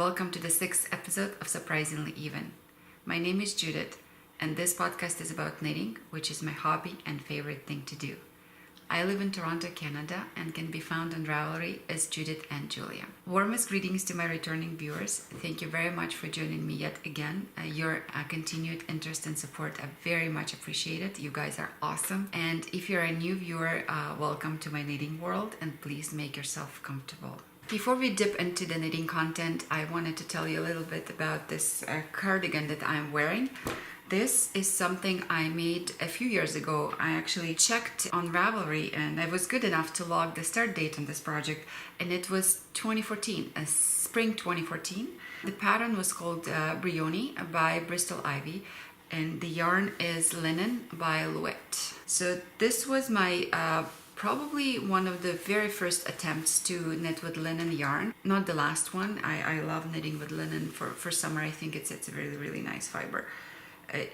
welcome to the 6th episode of Surprisingly Even. My name is Judith, and this podcast is about knitting, which is my hobby and favorite thing to do. I live in Toronto, Canada, and can be found on Ravelry as Judith and Julia. Warmest greetings to my returning viewers. Thank you very much for joining me yet again. Your continued interest and support are very much appreciated. You guys are awesome. And if you're a new viewer, welcome to my knitting world, and please make yourself comfortable. Before we dip into the knitting content, I wanted to tell you a little bit about this cardigan that I'm wearing. This is something I made a few years ago. I actually checked on Ravelry and I was good enough to log the start date on this project, and it was 2014, spring 2014. The pattern was called Brioni by Bristol Ivy, and the yarn is linen by Louet. So this was my probably one of the very first attempts to knit with linen yarn. Not the last one. I love knitting with linen for summer. I think it's a really, really nice fiber.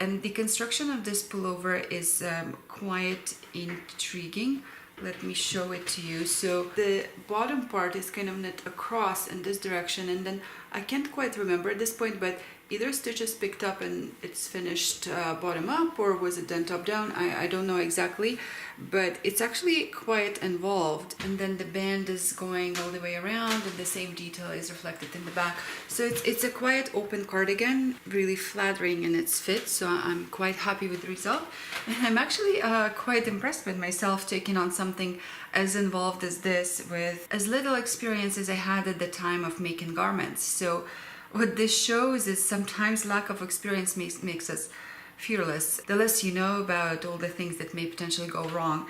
And the construction of this pullover is quite intriguing. Let me show it to you. So the bottom part is kind of knit across in this direction, and then I can't quite remember at this point, but either stitch is picked up and it's finished bottom up, or was it done top down? I don't know exactly, but it's actually quite involved. And then the band is going all the way around, and the same detail is reflected in the back. So it's a quite open cardigan, really flattering in its fit. So I'm quite happy with the result, and I'm actually quite impressed with myself taking on something as involved as this with as little experience as I had at the time of making garments. So what this shows is sometimes lack of experience makes us fearless. The less you know about all the things that may potentially go wrong,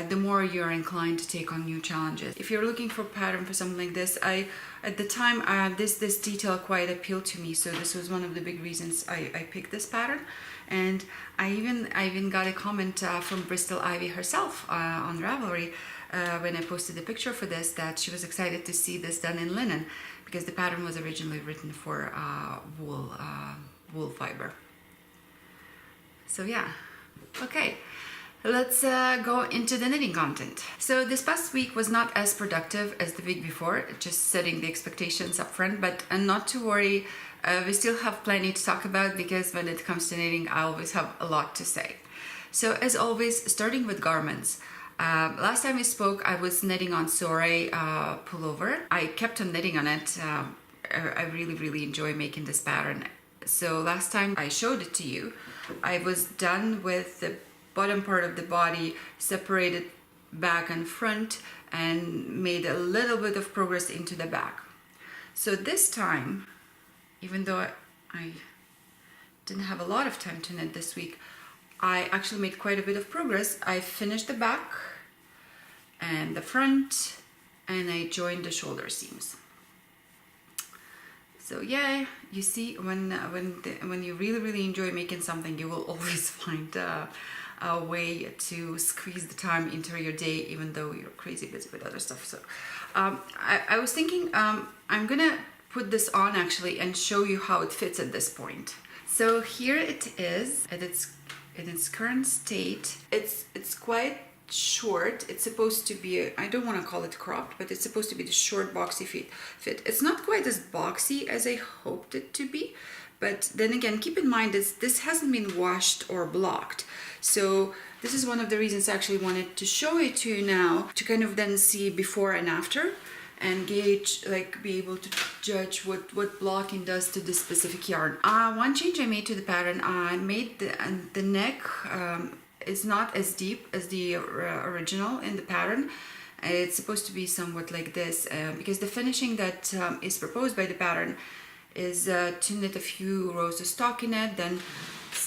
the more you're inclined to take on new challenges. If you're looking for a pattern for something like this, at the time this detail quite appealed to me, so this was one of the big reasons I picked this pattern. And I even got a comment from Bristol Ivy herself on Ravelry when I posted a picture for this, that she was excited to see this done in linen, because the pattern was originally written for wool fiber. So yeah, okay, let's go into the knitting content. So this past week was not as productive as the week before, just setting the expectations up front, but not to worry, we still have plenty to talk about, because when it comes to knitting, I always have a lot to say. So as always, starting with garments. Last time we spoke, I was knitting on Soirée pullover. I kept on knitting on it. I really enjoy making this pattern. So last time I showed it to you, I was done with the bottom part of the body, separated back and front, and made a little bit of progress into the back. So this time, even though I didn't have a lot of time to knit this week, I actually made quite a bit of progress. I finished the back and the front, and I joined the shoulder seams. So yeah, you see, when you really enjoy making something, you will always find a way to squeeze the time into your day, even though you're crazy busy with other stuff. So I was thinking I'm gonna put this on actually and show you how it fits at this point. So here it is in its current state. It's quite short. It's supposed to be I don't want to call it cropped, but it's supposed to be the short boxy fit. It's not quite as boxy as I hoped it to be, but then again, keep in mind this hasn't been washed or blocked. So this is one of the reasons I actually wanted to show it to you now, to kind of then see before and after, and gauge, like, be able to judge what blocking does to this specific yarn. One change I made to the pattern, I made the neck is not as deep as the original in the pattern. It's supposed to be somewhat like this, because the finishing that is proposed by the pattern is to knit a few rows of stockinette, then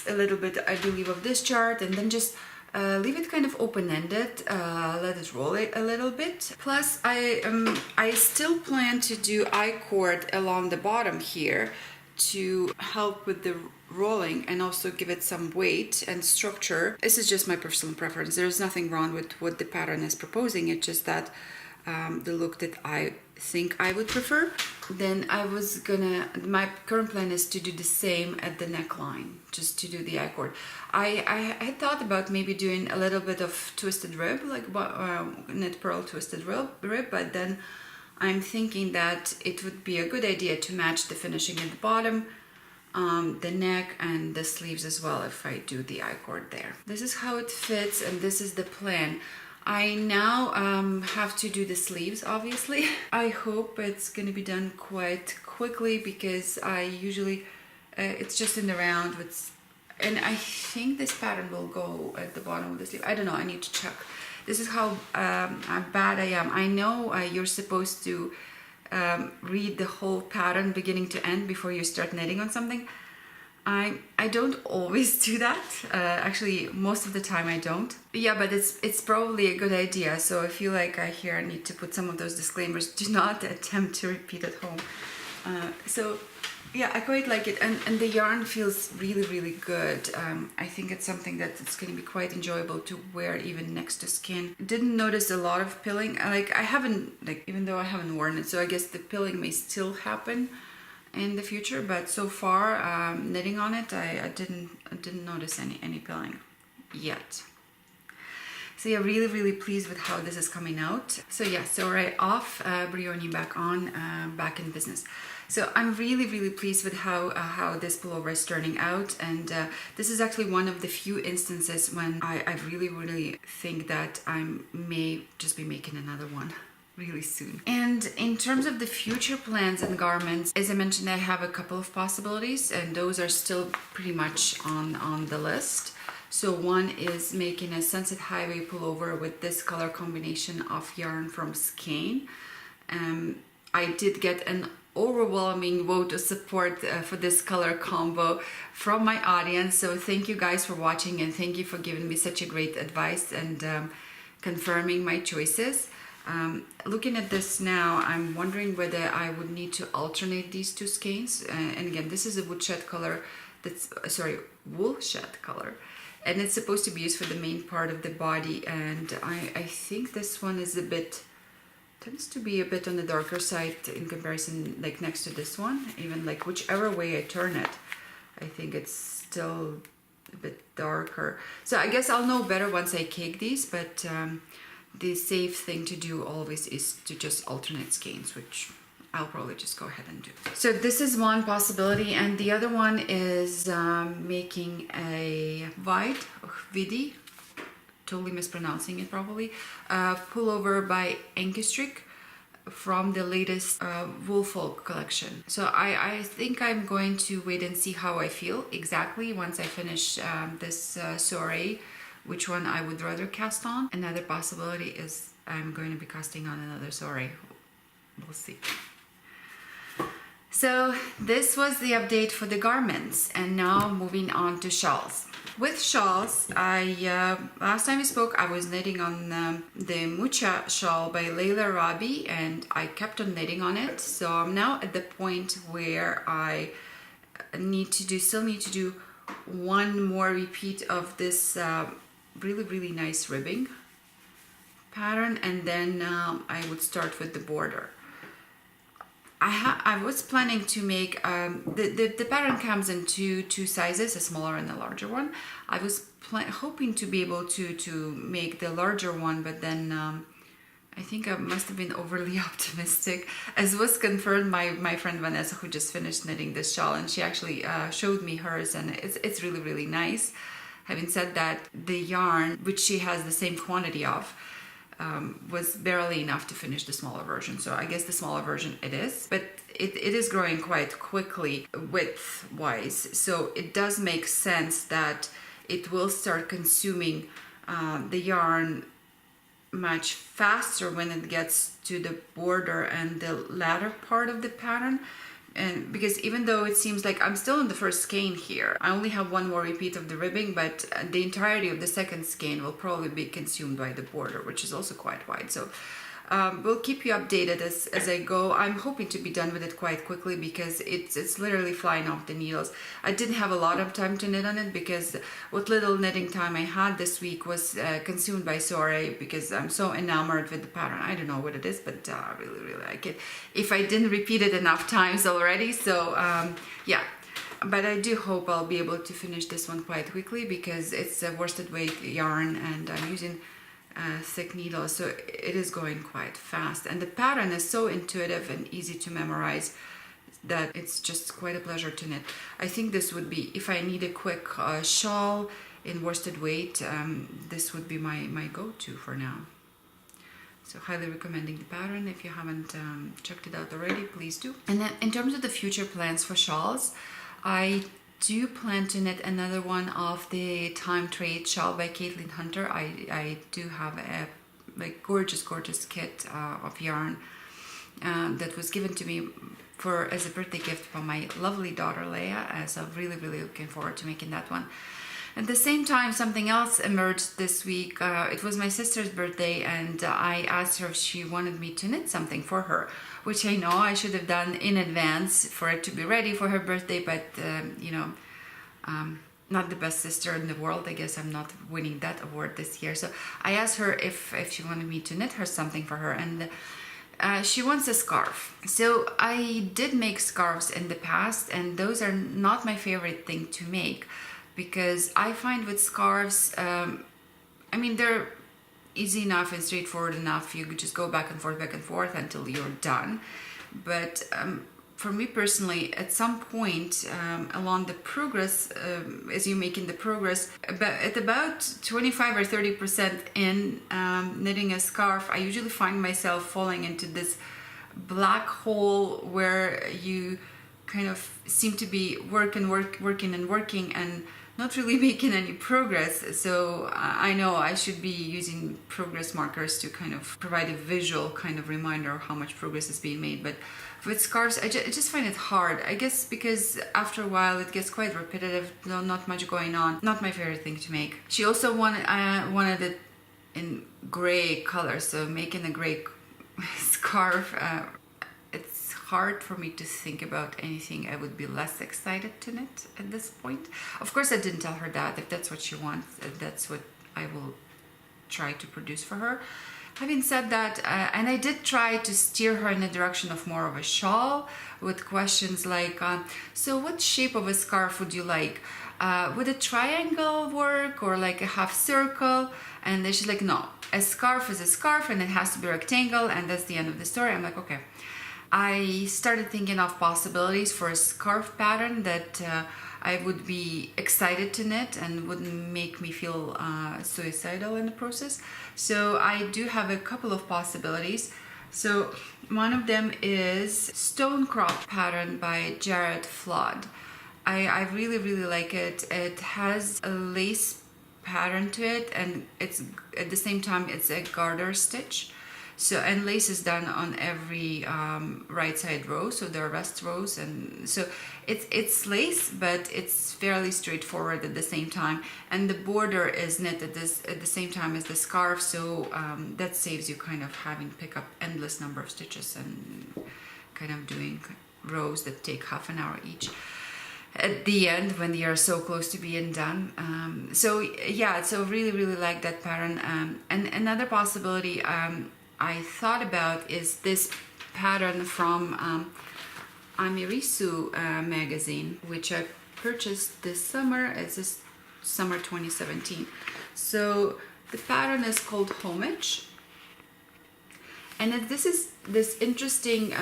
a little bit, I believe, of this chart, and then just leave it kind of open-ended, let it roll it a little bit. Plus, I still plan to do I-cord along the bottom here to help with the rolling and also give it some weight and structure. This is just my personal preference. There's nothing wrong with what the pattern is proposing. It's just that the look that I think I would prefer. Then my current plan is to do the same at the neckline, just to do the I-cord. I had thought about maybe doing a little bit of twisted rib, like knit purl twisted rib, but then I'm thinking that it would be a good idea to match the finishing at the bottom, the neck and the sleeves as well if I do the I-cord there. This is how it fits and this is the plan. I now have to do the sleeves, obviously. I hope it's gonna be done quite quickly because I usually, it's just in the round with, and I think this pattern will go at the bottom of the sleeve. I don't know, I need to check. This is how bad I am. I know you're supposed to read the whole pattern beginning to end before you start knitting on something. I don't always do that. Actually, most of the time I don't. Yeah, but it's probably a good idea. So I feel like I need to put some of those disclaimers. Do not attempt to repeat at home. So yeah, I quite like it, and the yarn feels really, really good. I think it's something that it's going to be quite enjoyable to wear even next to skin. Didn't notice a lot of pilling. I haven't, even though I haven't worn it, so I guess the pilling may still happen in the future, but so far knitting on it, I didn't notice any pilling yet. So yeah, really, really pleased with how this is coming out. So yeah, Soirée off, Brioni back on, back in business. So I'm really, really pleased with how this pullover is turning out, and this is actually one of the few instances when I really, really think that I may just be making another one really soon. And in terms of the future plans and garments, as I mentioned, I have a couple of possibilities, and those are still pretty much on the list. So one is making a Sunset Highway pullover with this color combination of yarn from Skein. I did get an overwhelming vote of support for this color combo from my audience, so thank you guys for watching, and thank you for giving me such a great advice and confirming my choices. Looking at this now, I'm wondering whether I would need to alternate these two skeins, and again, this is a woodshed color, wool shed color, and it's supposed to be used for the main part of the body, and I think this one is tends to be a bit on the darker side in comparison, like next to this one. Even like whichever way I turn it, I think it's still a bit darker. So I guess I'll know better once I cake these, but the safe thing to do always is to just alternate skeins, which I'll probably just go ahead and do. So this is one possibility, and the other one is making a white vidi, totally mispronouncing it probably, pullover by Enkestrick from the latest Wool Folk collection. So I think I'm going to wait and see how I feel exactly once I finish this Soirée, which one I would rather cast on. Another possibility is I'm going to be casting on another Soirée. We'll see. So this was the update for the garments, and now moving on to shawls. With shawls, last time we spoke, I was knitting on the Mucha shawl by Layla Rabi, and I kept on knitting on it. So I'm now at the point where I still need to do one more repeat of this really, really nice ribbing pattern, and then I would start with the border. I was planning to make the pattern comes in two sizes, a smaller and a larger one. I was hoping to be able to make the larger one, but then I think I must have been overly optimistic, as was confirmed by my friend Vanessa, who just finished knitting this shawl, and she actually showed me hers, and it's really, really nice. Having said that, the yarn, which she has the same quantity of, was barely enough to finish the smaller version. So I guess the smaller version it is, but it is growing quite quickly width-wise. So it does make sense that it will start consuming the yarn much faster when it gets to the border and the latter part of the pattern. And because even though it seems like I'm still in the first skein here, I only have one more repeat of the ribbing, but the entirety of the second skein will probably be consumed by the border, which is also quite wide. So we'll keep you updated as I go. I'm hoping to be done with it quite quickly because it's literally flying off the needles. I didn't have a lot of time to knit on it because what little knitting time I had this week was consumed by Soirée, because I'm so enamored with the pattern. I don't know what it is, but I really, really like it. If I didn't repeat it enough times already, so yeah. But I do hope I'll be able to finish this one quite quickly because it's a worsted weight yarn, and I'm using thick needle, so it is going quite fast, and the pattern is so intuitive and easy to memorize that it's just quite a pleasure to knit. I think this would be, if I need a quick shawl in worsted weight, this would be my go-to for now. So highly recommending the pattern. If you haven't checked it out already, please do. And then in terms of the future plans for shawls, I do plan to knit another one of the Time Trade shawl by Caitlin Hunter. I do have a gorgeous kit of yarn that was given to me as a birthday gift from my lovely daughter Leia. So I'm really looking forward to making that one. At the same time, something else emerged this week. It was my sister's birthday, and I asked her if she wanted me to knit something for her, which I know I should have done in advance for it to be ready for her birthday, but not the best sister in the world. I guess I'm not winning that award this year. So I asked her if she wanted me to knit her something for her, and she wants a scarf. So I did make scarves in the past, and those are not my favorite thing to make, because I find with scarves, they're easy enough and straightforward enough. You could just go back and forth until you're done. But for me personally, at some point along the progress, as you're making the progress, at about 25 or 30% in knitting a scarf, I usually find myself falling into this black hole where you kind of seem to be working and not really making any progress. So I know I should be using progress markers to kind of provide a visual kind of reminder of how much progress is being made. But with scarves, I just find it hard. I guess because after a while it gets quite repetitive, not much going on. Not my favorite thing to make. She also wanted it in gray color, so making a gray scarf, it's hard for me to think about anything I would be less excited to knit at this point. Of course, I didn't tell her that. If that's what she wants, that's what I will try to produce for her. Having said that, and I did try to steer her in the direction of more of a shawl with questions like, so what shape of a scarf would you like? Would a triangle work or like a half circle? And then she's like, no, a scarf is a scarf and it has to be rectangle, and that's the end of the story. I'm like, okay. I started thinking of possibilities for a scarf pattern that I would be excited to knit and wouldn't make me feel suicidal in the process. So I do have a couple of possibilities. So one of them is Stone Crop pattern by Jared Flood. I really like it. It has a lace pattern to it, and it's at the same time it's a garter stitch. So, and lace is done on every right side row, so there are rest rows, and so it's lace, but it's fairly straightforward at the same time. And the border is knit at the same time as the scarf, so that saves you kind of having pick up endless number of stitches and kind of doing rows that take half an hour each at the end when they are so close to being done. So really like that pattern. And another possibility I thought about is this pattern from Amirisu magazine, which I purchased this summer. It's this summer 2017. So the pattern is called Homage, and this is this interesting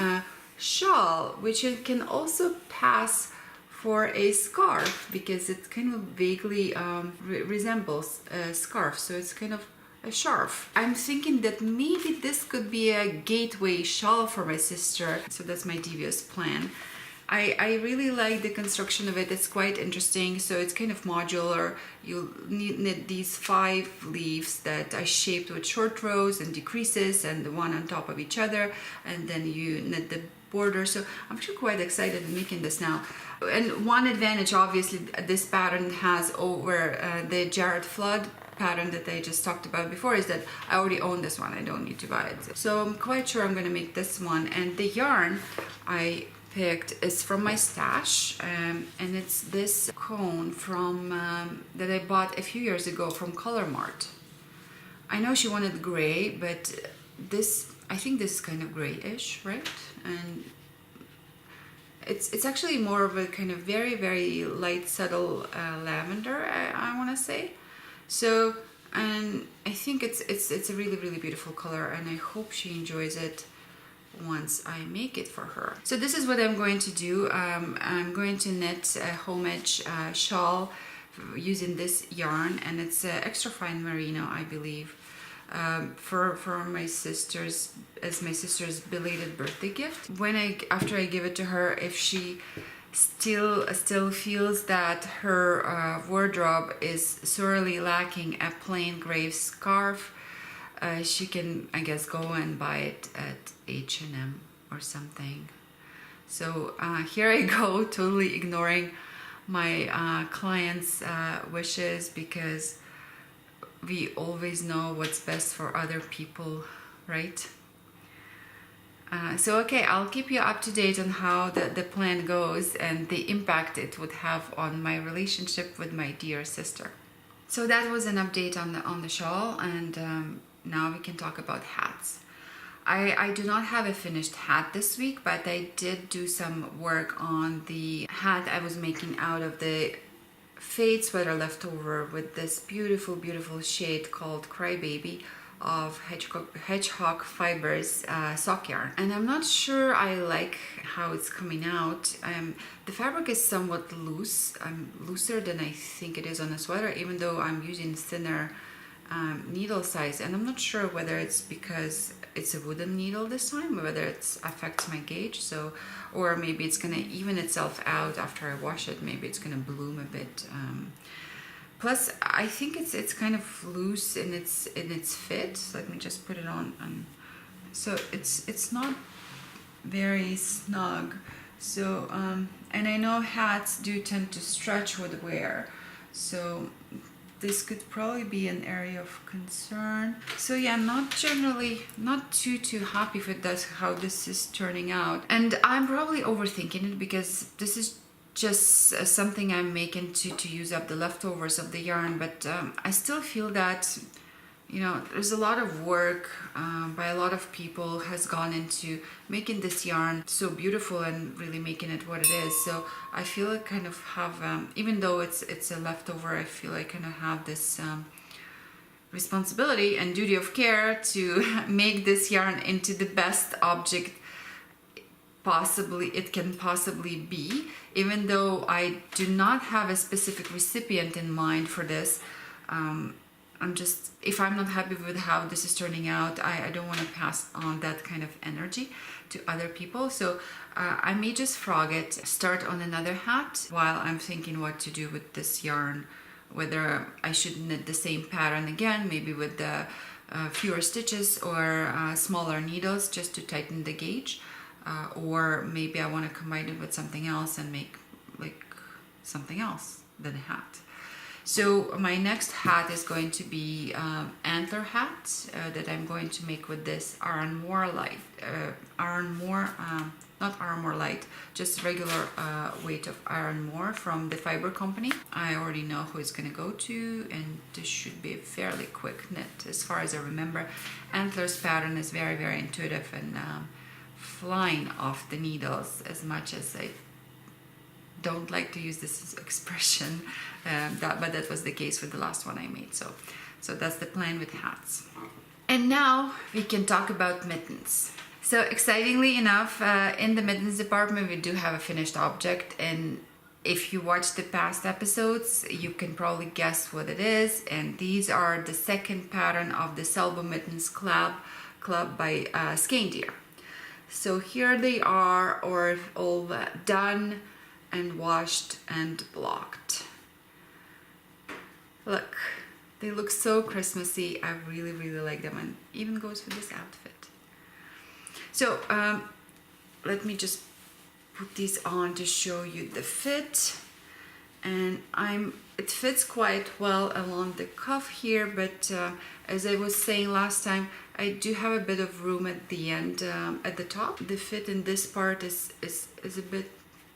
shawl, which it can also pass for a scarf because it kind of vaguely resembles a scarf. So it's kind of a scarf. I'm thinking that maybe this could be a gateway shawl for my sister. So that's my devious plan. I really like the construction of it. It's quite interesting. So it's kind of modular. You knit these 5 leaves that I shaped with short rows and decreases and the one on top of each other. And then you knit the border. So I'm actually quite excited in making this now. And one advantage obviously this pattern has over the Jared Flood pattern that I just talked about before is that I already own this one. I don't need to buy it. So I'm quite sure I'm going to make this one. And the yarn I picked is from my stash, and it's this cone from that I bought a few years ago from Color Mart. I know she wanted gray, but this, I think this is kind of grayish, right? And it's actually more of a kind of very light, subtle lavender, I want to say. So and I think it's a really beautiful color, and I hope she enjoys it once I make it for her. So this is what I'm going to do. I'm going to knit a homage shawl using this yarn, and it's extra fine merino, I believe, for my sister's, as my sister's belated birthday gift. After I give it to her, if she still feels that her wardrobe is sorely lacking a plain gray scarf, she can, I guess, go and buy it at H&M or something. So here I go, totally ignoring my clients' wishes, because we always know what's best for other people, right? So okay, I'll keep you up to date on how the plan goes and the impact it would have on my relationship with my dear sister. So that was an update on the shawl, and now we can talk about hats. I do not have a finished hat this week, but I did do some work on the hat I was making out of the fade sweater leftover with this beautiful shade called Crybaby of hedgehog fibers sock yarn. And I'm not sure I like how it's coming out. The fabric is somewhat loose, looser than I think it is on a sweater, even though I'm using thinner needle size, and I'm not sure whether it's because it's a wooden needle this time, or whether it affects my gauge, so, or maybe it's gonna even itself out after I wash it. Maybe it's gonna bloom a bit. Plus, I think it's kind of loose in its fit. Let me just put it on. So it's not very snug. So and I know hats do tend to stretch with wear, so this could probably be an area of concern. So yeah, not too happy with how this is turning out. And I'm probably overthinking it, because this is just something I'm making to use up the leftovers of the yarn. But I still feel that, you know, there's a lot of work by a lot of people has gone into making this yarn so beautiful and really making it what it is. So I feel I kind of have, even though it's a leftover, I feel I kind of have this responsibility and duty of care to make this yarn into the best object it can possibly be. Even though I do not have a specific recipient in mind for this, I'm just, if I'm not happy with how this is turning out, I don't want to pass on that kind of energy to other people. So I may just frog it, start on another hat while I'm thinking what to do with this yarn, whether I should knit the same pattern again, maybe with the fewer stitches or smaller needles just to tighten the gauge, or maybe I want to combine it with something else and make like something else than a hat. So my next hat is going to be antler hat that I'm going to make with this not Iron More Light, just regular weight of Iron More from the Fiber Company. I already know who it's going to go to, and this should be a fairly quick knit as far as I remember. Antler's pattern is very intuitive and flying off the needles, as much as I don't like to use this expression, but that was the case with the last one I made. So that's the plan with hats. And now we can talk about mittens. So excitingly enough, in the mittens department, we do have a finished object, and if you watch the past episodes, you can probably guess what it is. And these are the second pattern of the Selbo Mittens Club by Skein. So here they are, all done and washed and blocked. Look, they look so Christmassy. I really like them, and even goes with this outfit. So let me just put these on to show you the fit. And it fits quite well along the cuff here, but as I was saying last time, I do have a bit of room at the end, at the top. The fit in this part is a bit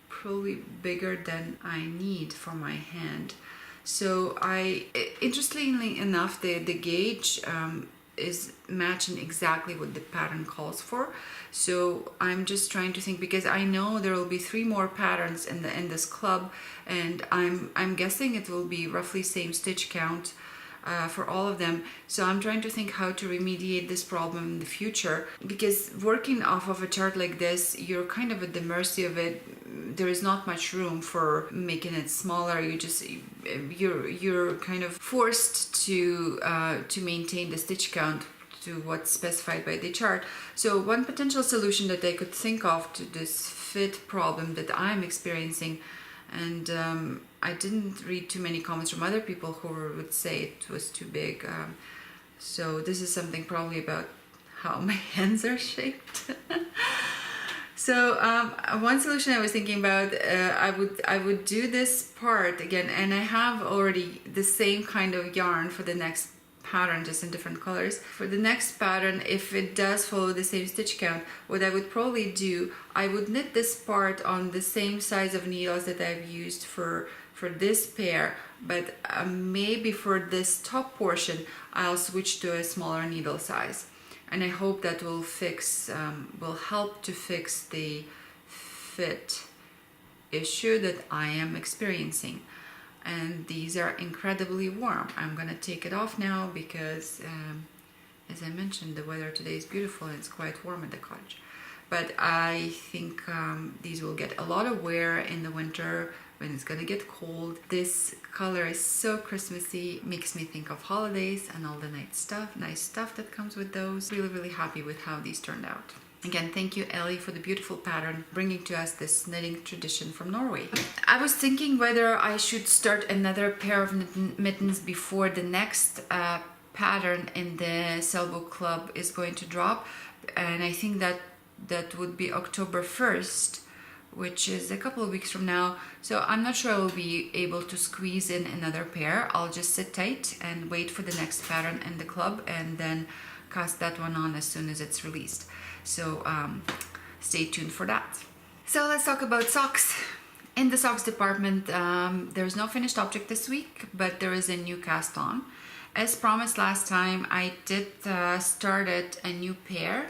probably bigger than I need for my hand. So interestingly enough, the gauge is matching exactly what the pattern calls for. So I'm just trying to think, because I know there will be 3 more patterns in this club, and I'm guessing it will be roughly same stitch count, for all of them. So I'm trying to think how to remediate this problem in the future, because working off of a chart like this, you're kind of at the mercy of it. There is not much room for making it smaller. You're kind of forced to maintain the stitch count to what's specified by the chart. So one potential solution that I could think of to this fit problem that I'm experiencing, and I didn't read too many comments from other people who would say it was too big. So this is something probably about how my hands are shaped. So one solution I was thinking about, I would do this part again, and I have already the same kind of yarn for the next pattern, just in different colors. For the next pattern, if it does follow the same stitch count, what I would probably do, I would knit this part on the same size of needles that I've used for this pair, but maybe for this top portion I'll switch to a smaller needle size, and I hope that will help to fix the fit issue that I am experiencing. And these are incredibly warm. I'm gonna take it off now because as I mentioned, the weather today is beautiful and it's quite warm at the cottage. But I think these will get a lot of wear in the winter when it's gonna get cold. This color is so Christmassy, makes me think of holidays and all the nice stuff that comes with those. Really happy with how these turned out. Again, thank you, Ellie, for the beautiful pattern, bringing to us this knitting tradition from Norway. I was thinking whether I should start another pair of mittens before the next pattern in the Sailboat Club is going to drop, and I think that would be October 1st, which is a couple of weeks from now. So I'm not sure I will be able to squeeze in another pair. I'll just sit tight and wait for the next pattern in the club and then cast that one on as soon as it's released. So stay tuned for that. So let's talk about socks. In the socks department, there's no finished object this week, but there is a new cast on. As promised last time, I did started a new pair,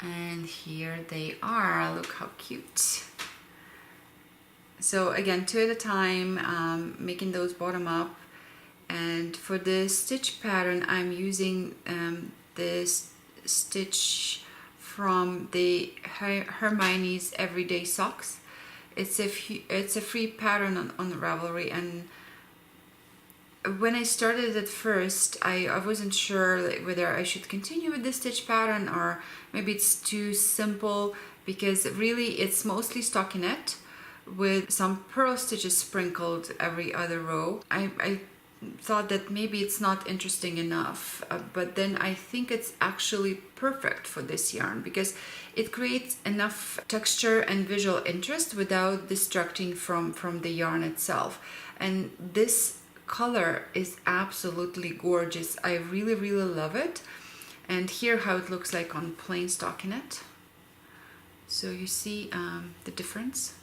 and here they are. Look how cute. So again, 2 at a time, making those bottom up. And for the stitch pattern, I'm using this stitch from the Hermione's Everyday Socks. It's a free pattern on Ravelry, and when I started at first, I wasn't sure whether I should continue with this stitch pattern or maybe it's too simple, because really it's mostly stockinette with some purl stitches sprinkled every other row. I thought that maybe it's not interesting enough, but then I think it's actually perfect for this yarn because it creates enough texture and visual interest without distracting from the yarn itself. And this color is absolutely gorgeous. I really love it. And here how it looks like on plain stockinette. So you see the difference.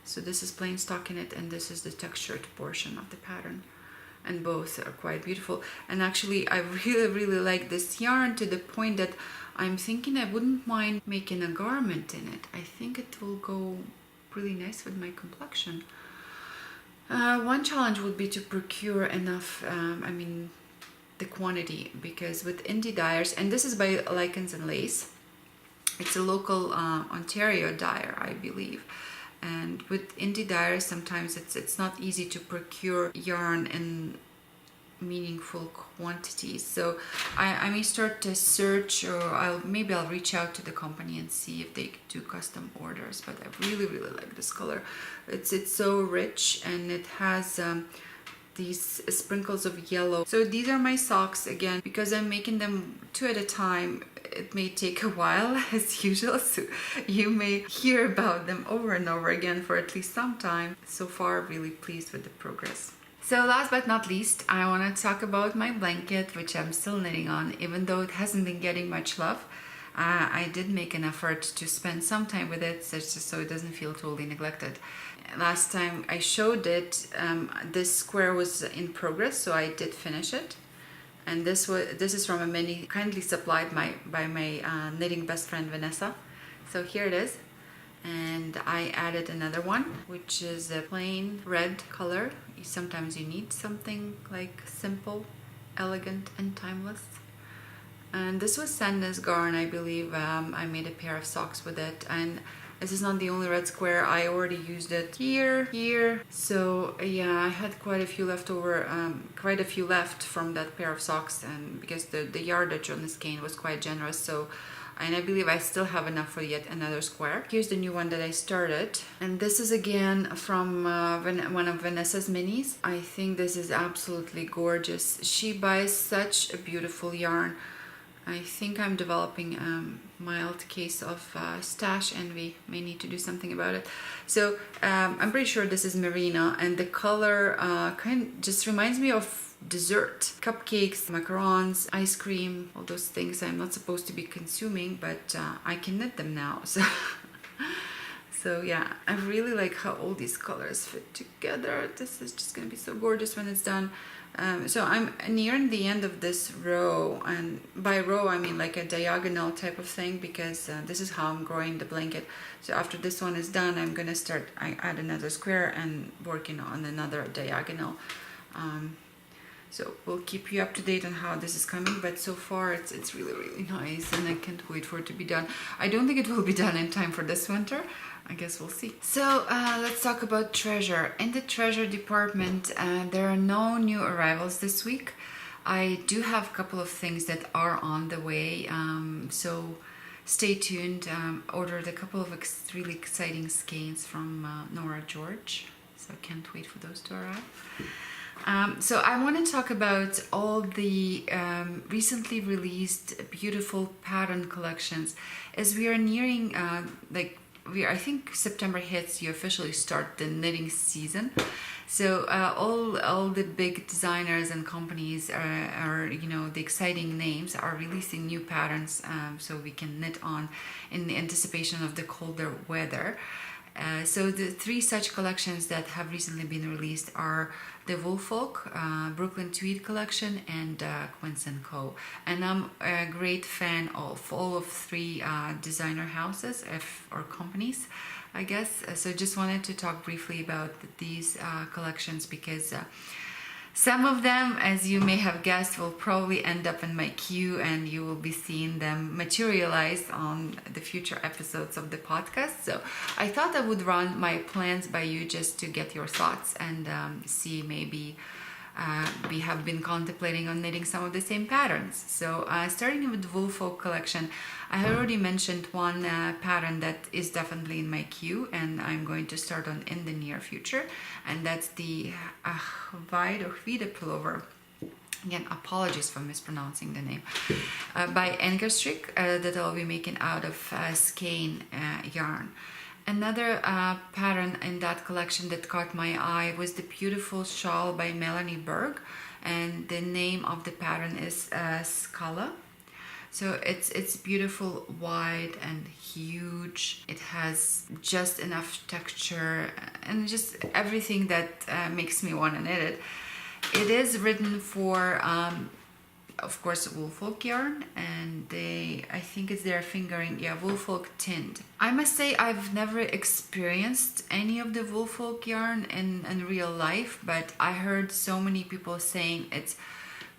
So this is plain stockinette and this is the textured portion of the pattern, and both are quite beautiful. And actually I really like this yarn to the point that I'm thinking I wouldn't mind making a garment in it. I think it will go really nice with my complexion. One challenge would be to procure enough, the quantity, because with Indie Dyers, and this is by Lichens and Lace, it's a local Ontario dyer, I believe. And with Indie Dyers, sometimes it's not easy to procure yarn in meaningful quantities. So I may start to search, or maybe I'll reach out to the company and see if they do custom orders. But I really like this color. It's so rich, and it has these sprinkles of yellow. So these are my socks. Again, because I'm making them 2 at a time, it may take a while as usual, so you may hear about them over and over again for at least some time. So far, really pleased with the progress. So last but not least, I want to talk about my blanket, which I'm still knitting on, even though it hasn't been getting much love. I did make an effort to spend some time with it, just so it doesn't feel totally neglected. Last time I showed it, this square was in progress, so I did finish it. And this is from a mini kindly supplied by my knitting best friend Vanessa. So here it is. And I added another one, which is a plain red color. Sometimes you need something like simple elegant and timeless. And this was Sandnes Garn, I believe. I made a pair of socks with it, and this is not the only red square. I already used it here. So yeah, I had quite a few left from that pair of socks, and because the yardage on the skein was quite generous, so. And I believe I still have enough for yet another square. Here's the new one that I started. And this is again from one of Vanessa's minis. I think this is absolutely gorgeous. She buys such a beautiful yarn. I think I'm developing a mild case of stash envy. May need to do something about it. So I'm pretty sure this is Merino, and the color just reminds me of dessert, cupcakes, macarons, ice cream, all those things I'm not supposed to be consuming, but I can knit them now. So yeah, I really like how all these colors fit together. This is just gonna be so gorgeous when it's done. So I'm nearing the end of this row, and by row I mean like a diagonal type of thing, because this is how I'm growing the blanket. So after this one is done, I'm gonna I add another square and working on another diagonal. So we'll keep you up to date on how this is coming, but so far it's really nice, and I can't wait for it to be done. I don't think it will be done in time for this winter. I guess we'll see. So let's talk about treasure. In the treasure department, there are no new arrivals this week. I do have a couple of things that are on the way, so stay tuned. Ordered a couple of really exciting skeins from Nora George, so I can't wait for those to arrive. So I want to talk about all the recently released beautiful pattern collections. As we are nearing, I think September hits, you officially start the knitting season. So all the big designers and companies are the exciting names are releasing new patterns, so we can knit on in the anticipation of the colder weather. So the three such collections that have recently been released are the Woolfolk, Brooklyn Tweed collection, and Quince & Co. And I'm a great fan of all of three designer houses or companies, I guess. So just wanted to talk briefly about these collections, because some of them, as you may have guessed, will probably end up in my queue, and you will be seeing them materialize on the future episodes of the podcast. So I thought I would run my plans by you just to get your thoughts and see maybe we have been contemplating on knitting some of the same patterns. So starting with the Woolfolk collection, I have already mentioned one pattern that is definitely in my queue, and I'm going to start on in the near future, and that's the Hvide pullover. Again, apologies for mispronouncing the name. By Engerstrik, that I'll be making out of skein yarn. Another pattern in that collection that caught my eye was the beautiful shawl by Melanie Berg, and the name of the pattern is Scala. So it's beautiful, wide and huge. It has just enough texture and just everything that makes me want to knit it. It is written for, of course, Woolfolk yarn, and I think it's their fingering, Woolfolk tinned. I must say I've never experienced any of the Woolfolk yarn in real life, but I heard so many people saying it's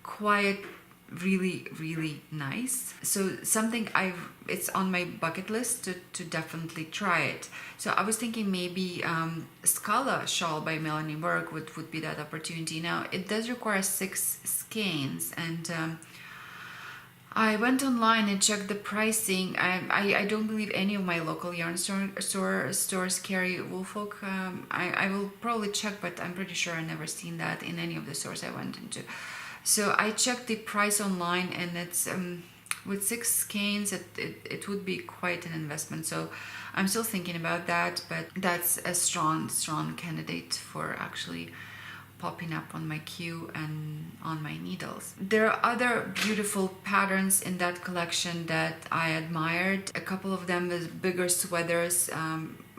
quite really nice. So it's on my bucket list to definitely try it. So I was thinking maybe Scala shawl by Melanie Berg would be that opportunity. Now it does require 6 skeins, and I went online and checked the pricing. I don't believe any of my local yarn stores carry Woolfolk. I will probably check, but I'm pretty sure I never seen that in any of the stores I went into. So I checked the price online, and it's with 6 skeins, it would be quite an investment. So I'm still thinking about that, but that's a strong candidate for actually popping up on my queue and on my needles. There are other beautiful patterns in that collection that I admired. A couple of them with bigger sweaters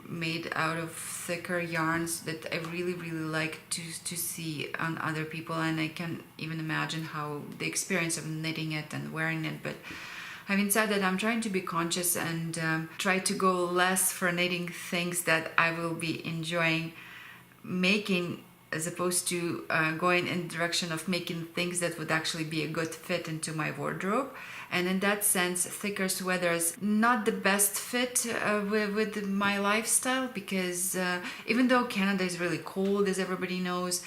made out of thicker yarns that I really like to see on other people, and I can even imagine how the experience of knitting it and wearing it. But having said that, I'm trying to be conscious and try to go less for knitting things that I will be enjoying making as opposed to going in the direction of making things that would actually be a good fit into my wardrobe. And in that sense, thicker sweaters not the best fit with my lifestyle, because even though Canada is really cold, as everybody knows,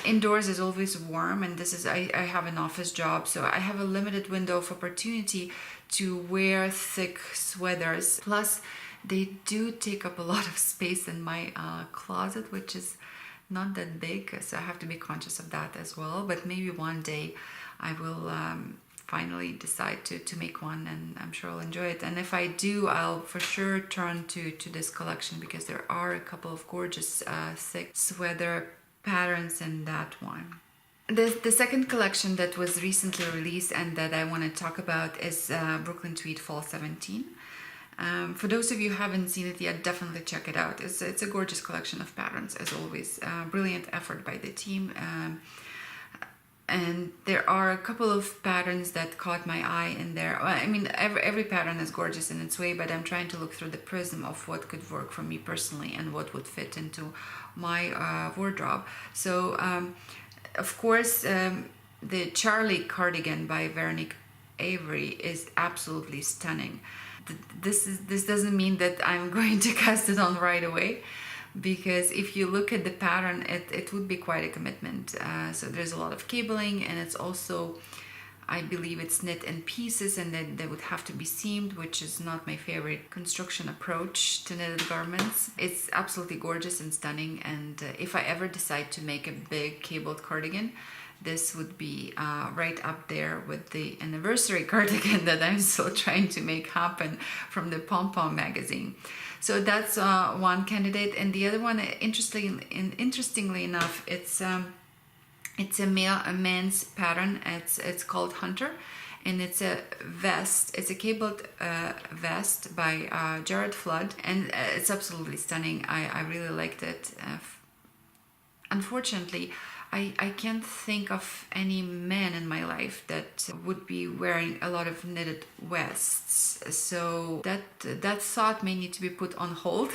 indoors is always warm, and I have an office job, so I have a limited window of opportunity to wear thick sweaters. Plus, they do take up a lot of space in my closet, which is not that big, so I have to be conscious of that as well. But maybe one day I will finally decide to make one, and I'm sure I'll enjoy it. And if I do, I'll for sure turn to this collection, because there are a couple of gorgeous thick sweater patterns in that one. The second collection that was recently released and that I want to talk about is Brooklyn Tweed Fall 17. For those of you who haven't seen it yet, definitely check it out. It's a gorgeous collection of patterns, as always. Brilliant effort by the team. And there are a couple of patterns that caught my eye in there. I mean, every pattern is gorgeous in its way, but I'm trying to look through the prism of what could work for me personally and what would fit into my wardrobe. So, of course, the Charlie cardigan by Veronique Avery is absolutely stunning. This doesn't mean that I'm going to cast it on right away, because if you look at the pattern, it would be quite a commitment. So there's a lot of cabling, and it's also, I believe it's knit in pieces, and then they would have to be seamed, which is not my favorite construction approach to knitted garments. It's absolutely gorgeous and stunning, and if I ever decide to make a big cabled cardigan, this would be right up there with the anniversary cardigan that I'm still trying to make happen from the Pom Pom magazine. So that's one candidate, and the other one, interestingly enough, it's a men's pattern. It's called Hunter, and it's a vest. It's a cabled vest by Jared Flood, and it's absolutely stunning. I really liked it. Unfortunately, I can't think of any man in my life that would be wearing a lot of knitted vests. So that thought may need to be put on hold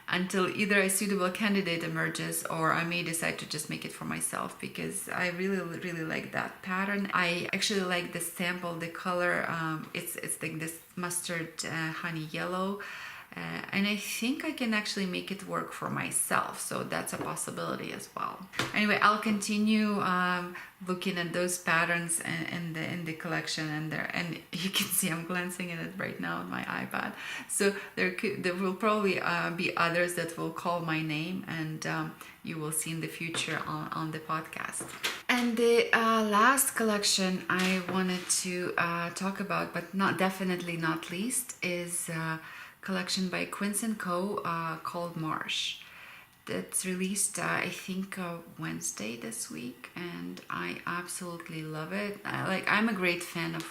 until either a suitable candidate emerges, or I may decide to just make it for myself, because I really like that pattern. I actually like the sample, the color. It's like this mustard honey yellow. And I think I can actually make it work for myself, so that's a possibility as well. Anyway, I'll continue looking at those patterns in the collection, and you can see I'm glancing at it right now on my iPad. So there will probably be others that will call my name, and you will see in the future on the podcast. And the last collection I wanted to talk about, but definitely not least, is collection by Quince & Co. Called Marsh. That's released I think Wednesday this week, and I absolutely love it. I'm a great fan of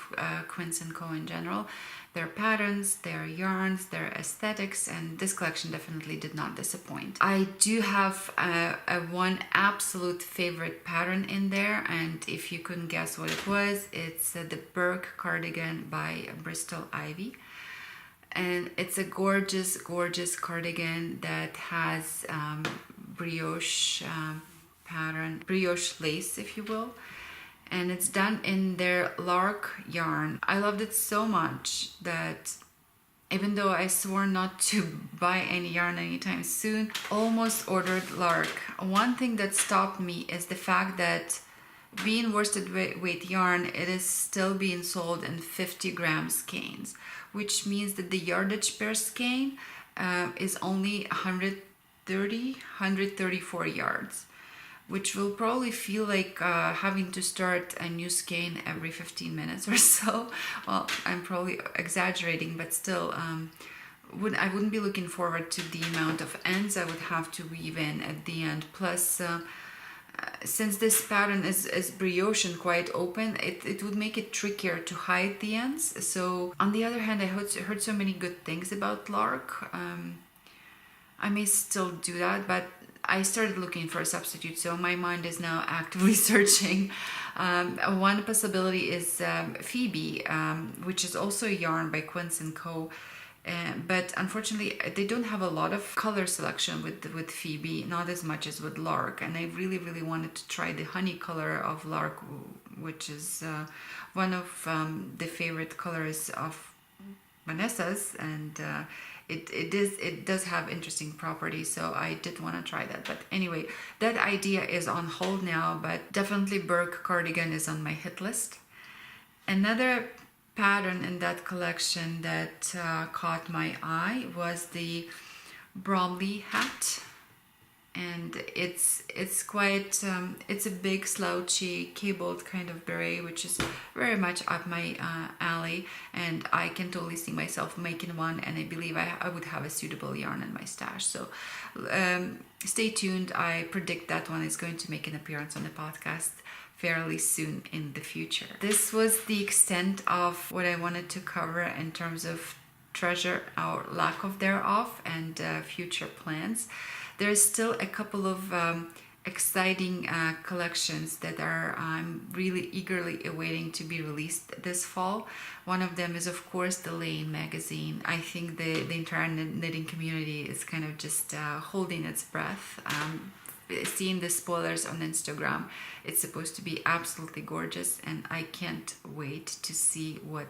Quince & Co. in general. Their patterns, their yarns, their aesthetics, and this collection definitely did not disappoint. I do have a one absolute favorite pattern in there, and if you couldn't guess what it was, it's the Burke cardigan by Bristol Ivy. And it's a gorgeous cardigan that has brioche pattern, brioche lace, if you will. And it's done in their lark yarn. I loved it so much that even though I swore not to buy any yarn anytime soon, almost ordered lark. One thing that stopped me is the fact that being worsted weight yarn, it is still being sold in 50 gram skeins, which means that the yardage per skein is only 134 yards, which will probably feel like having to start a new skein every 15 minutes or so. Well, I'm probably exaggerating, but still, I wouldn't be looking forward to the amount of ends I would have to weave in at the end. Plus, since this pattern is brioche and quite open, it would make it trickier to hide the ends. So on the other hand, I heard so many good things about lark. I may still do that, but I started looking for a substitute, so my mind is now actively searching. One possibility is Phoebe, which is also a yarn by Quince & Co. But unfortunately, they don't have a lot of color selection with Phoebe, not as much as with Lark. And I really, really wanted to try the honey color of Lark, which is one of the favorite colors of Vanessa's, and it does have interesting properties, so I did want to try that. But anyway, that idea is on hold now, but definitely Burke cardigan is on my hit list. Another pattern in that collection that caught my eye was the Bromley hat, and it's quite it's a big slouchy cabled kind of beret, which is very much up my alley, and I can totally see myself making one, and I believe I would have a suitable yarn in my stash. So stay tuned. I predict that one is going to make an appearance on the podcast fairly soon in the future. This was the extent of what I wanted to cover in terms of treasure or lack of thereof and future plans. There's still a couple of exciting collections that I'm really eagerly awaiting to be released this fall. One of them is, of course, the Lane magazine. I think the entire knitting community is kind of just holding its breath. Seeing the spoilers on Instagram, it's supposed to be absolutely gorgeous, and I can't wait to see what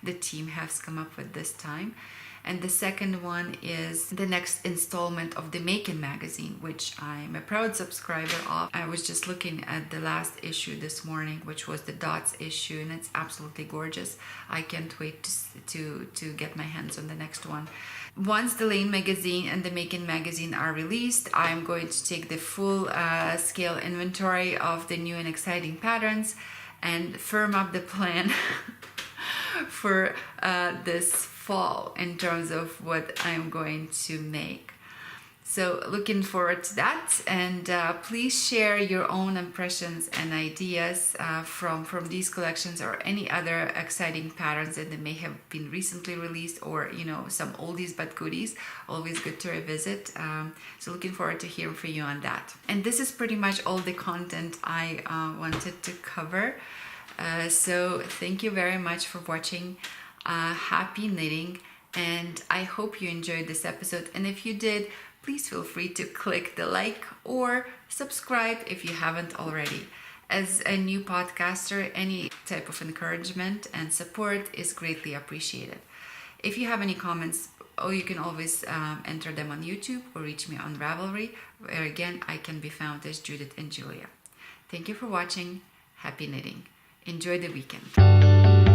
the team has come up with this time. And the second one is the next installment of the Macon magazine, which I'm a proud subscriber of. I was just looking at the last issue this morning, which was the Dots issue, and it's absolutely gorgeous. I can't wait to get my hands on the next one. Once the Lane magazine and the Macon magazine are released, I'm going to take the full scale inventory of the new and exciting patterns and firm up the plan for this fall in terms of what I'm going to make. So looking forward to that, and please share your own impressions and ideas from these collections or any other exciting patterns that they may have been recently released, or some oldies but goodies. Always good to revisit. So looking forward to hearing from you on that. And this is pretty much all the content I wanted to cover. So thank you very much for watching. Happy knitting, and I hope you enjoyed this episode. And if you did, please feel free to click the like or subscribe if you haven't already. As a new podcaster, any type of encouragement and support is greatly appreciated. If you have any comments, you can always enter them on YouTube or reach me on Ravelry, where again I can be found as Judith and Julia. Thank you for watching. Happy knitting. Enjoy the weekend.